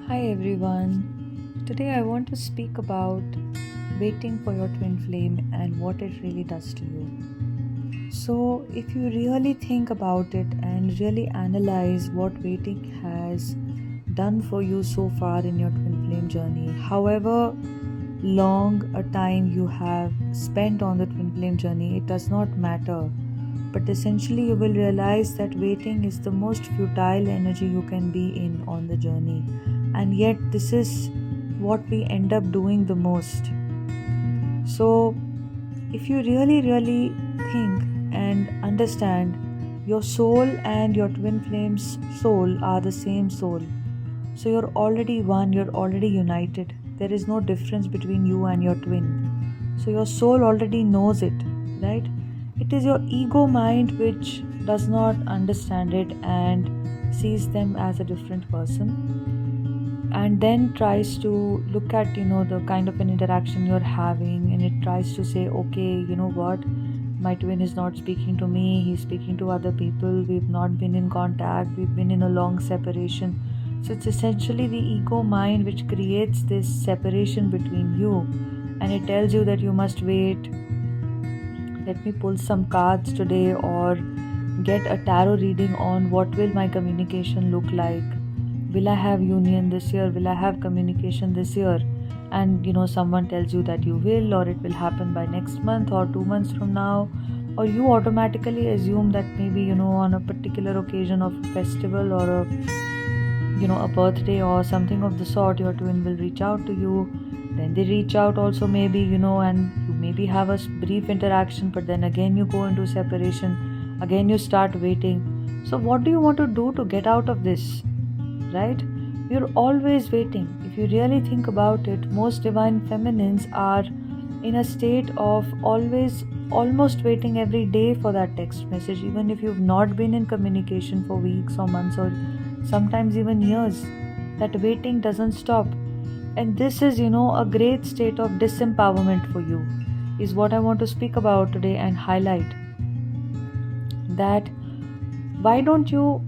Hi everyone. Today I want to speak about waiting for your twin flame and what it really does to you. So, if you really think about it and really analyze what waiting has done for you so far in your twin flame journey, however long a time you have spent on the twin flame journey, it does not matter. But essentially, you will realize that waiting is the most futile energy you can be in on the journey, and yet, this is what we end up doing the most. So, if you really think and understand, your soul and your twin flame's soul are the same soul. So, you're already one, you're already united. There is no difference between you and your twin. So, your soul already knows it, right? It is your ego mind which does not understand it and sees them as a different person, and then tries to look at the kind of an interaction you're having, and it tries to say, okay, you know what, my twin is not speaking to me, he's speaking to other people, we've not been in contact, we've been in a long separation. So it's essentially the ego mind which creates this separation between you, and it tells you that you must wait. Let me pull some cards today, or get a tarot reading on what will my communication look like. Will I have union this year? Will I have communication this year? And someone tells you that you will, or it will happen by next month or 2 months from now. Or you automatically assume that maybe on a particular occasion of a festival, or a birthday or something of the sort, your twin will reach out to you. Then they reach out also, maybe, and you maybe have a brief interaction, but then again you go into separation, again you start waiting. So what do you want to do to get out of this, right? You're always waiting. If you really think about it, most divine feminines are in a state of almost waiting every day for that text message, even if you've not been in communication for weeks or months or sometimes even years. That waiting doesn't stop. And this is, a great state of disempowerment for you, is what I want to speak about today and highlight. That why don't you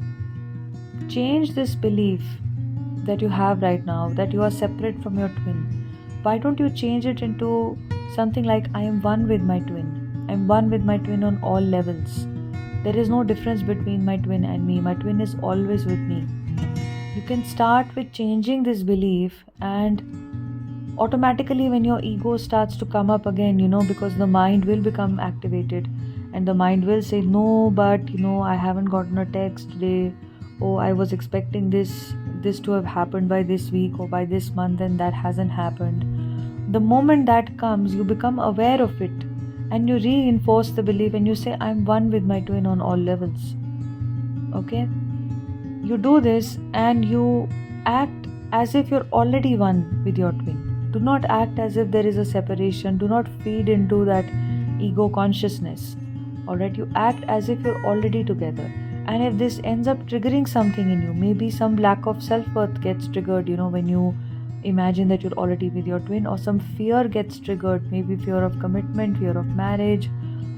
change this belief that you have right now, that you are separate from your twin? Why don't you change it into something like, I am one with my twin. I am one with my twin on all levels. There is no difference between my twin and me. My twin is always with me. You can start with changing this belief, and automatically when your ego starts to come up again, because the mind will become activated, and the mind will say, no, but I haven't gotten a text today. Oh, I was expecting this to have happened by this week or by this month, and that hasn't happened. The moment that comes, you become aware of it, and you reinforce the belief, and you say, I'm one with my twin on all levels. Okay? You do this and you act as if you're already one with your twin. Do not act as if there is a separation. Do not feed into that ego consciousness. Alright, you act as if you're already together. And if this ends up triggering something in you, maybe some lack of self-worth gets triggered, when you imagine that you're already with your twin, or some fear gets triggered, maybe fear of commitment, fear of marriage,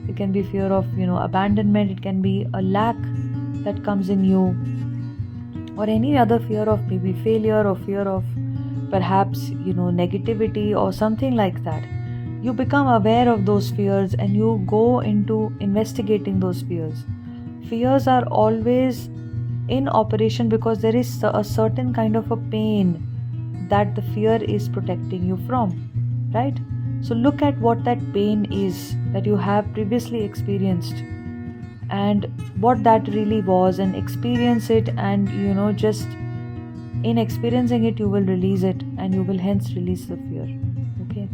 it can be fear of, abandonment, it can be a lack that comes in you, or any other fear of maybe failure, or fear of perhaps negativity or something like that. You become aware of those fears and you go into investigating those fears. Fears are always in operation because there is a certain kind of a pain that the fear is protecting you from, right? So look at what that pain is that you have previously experienced, and what that really was, and experience it, and just in experiencing it you will release it, and you will hence release the fear. Okay,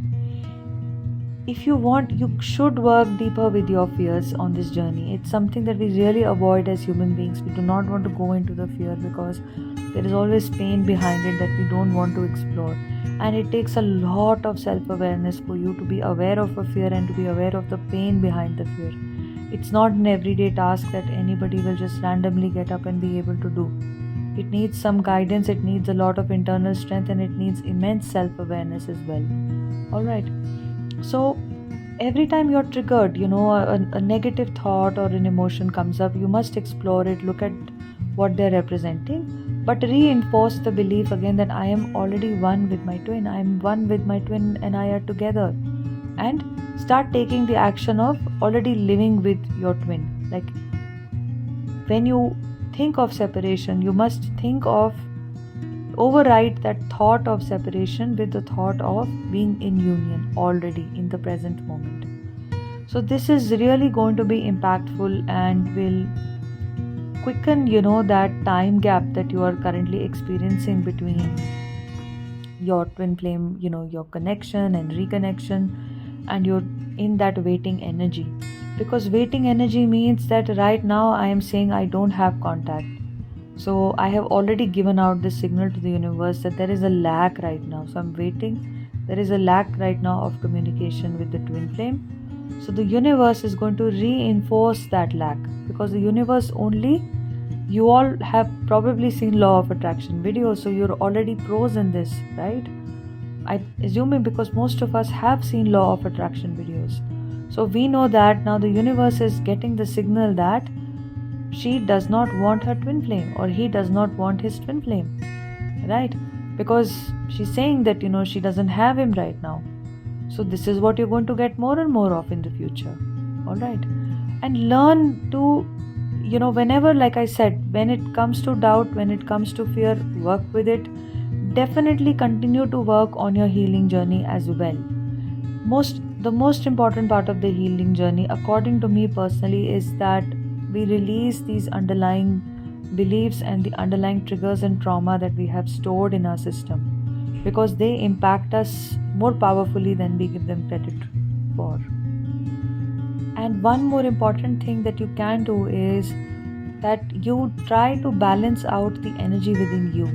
if you want, you should work deeper with your fears on this journey. It's something that we really avoid as human beings. We do not want to go into the fear because there is always pain behind it that we don't want to explore, and it takes a lot of self-awareness for you to be aware of a fear and to be aware of the pain behind the fear. It's not an everyday task that anybody will just randomly get up and be able to do. It needs some guidance, it needs a lot of internal strength, and it needs immense self-awareness as well. Alright, so every time you're triggered, a negative thought or an emotion comes up, you must explore it, look at what they're representing, but reinforce the belief again that I am already one with my twin. I am one with my twin and I are together. And start taking the action of already living with your twin. Like, when you think of separation, you must override that thought of separation with the thought of being in union already in the present moment. So this is really going to be impactful and will quicken, that time gap that you are currently experiencing between your twin flame, your connection and reconnection, and you're in that waiting energy. Because waiting energy means that right now I am saying I don't have contact. So I have already given out this signal to the universe that there is a lack right now. So I'm waiting. There is a lack right now of communication with the twin flame. So the universe is going to reinforce that lack, because the universe only, you all have probably seen law of attraction videos, so you're already pros in this, right? I assuming because most of us have seen law of attraction videos. So we know that now the universe is getting the signal that she does not want her twin flame, or he does not want his twin flame, right? Because she's saying that, she doesn't have him right now. So this is what you're going to get more and more of in the future. All right. And learn to, whenever, like I said, when it comes to doubt, when it comes to fear, work with it. Definitely continue to work on your healing journey as well. The most important part of the healing journey, according to me personally, is that we release these underlying beliefs and the underlying triggers and trauma that we have stored in our system, because they impact us more powerfully than we give them credit for. And one more important thing that you can do is that you try to balance out the energy within you.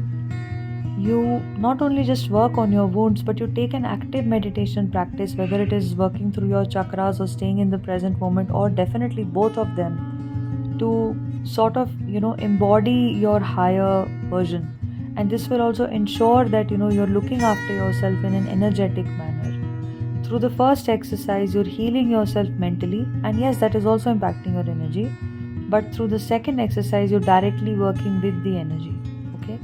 You not only just work on your wounds, but you take an active meditation practice, whether it is working through your chakras or staying in the present moment, or definitely both of them, to sort of, embody your higher version. And this will also ensure that, you're looking after yourself in an energetic manner. Through the first exercise, you're healing yourself mentally, and yes, that is also impacting your energy. But through the second exercise, you're directly working with the energy. Okay?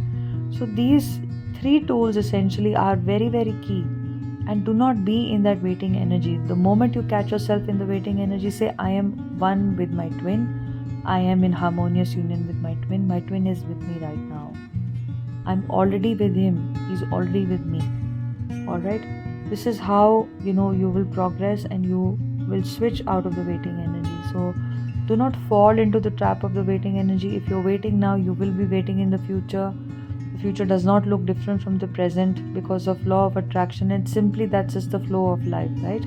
So these 3 tools essentially are very, very key. And do not be in that waiting energy. The moment you catch yourself in the waiting energy, say, I am one with my twin. I am in harmonious union with my twin. My twin is with me right now. I'm already with him. He's already with me. Alright? This is how, you will progress and you will switch out of the waiting energy. So do not fall into the trap of the waiting energy. If you're waiting now, you will be waiting in the future. The future does not look different from the present because of law of attraction, and simply that's just the flow of life, right?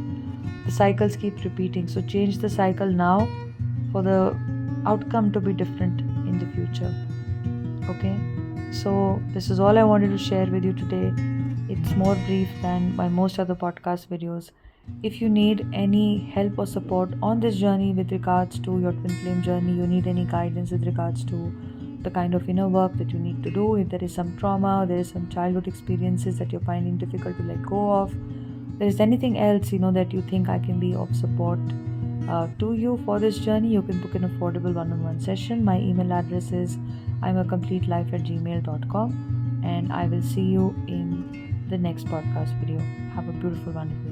The cycles keep repeating. So change the cycle now for the outcome to be different in the future. Okay? So this is all I wanted to share with you today. It's more brief than my most other podcast videos. If you need any help or support on this journey with regards to your twin flame journey, you need any guidance with regards to the kind of inner work that you need to do, if there is some trauma, there is some childhood experiences that you're finding difficult to let go of, there is anything else, that you think I can be of support to you for this journey, you can book an affordable one-on-one session. My email address is imacomplete@gmail.com, and I will see you in the next podcast video. Have a beautiful, wonderful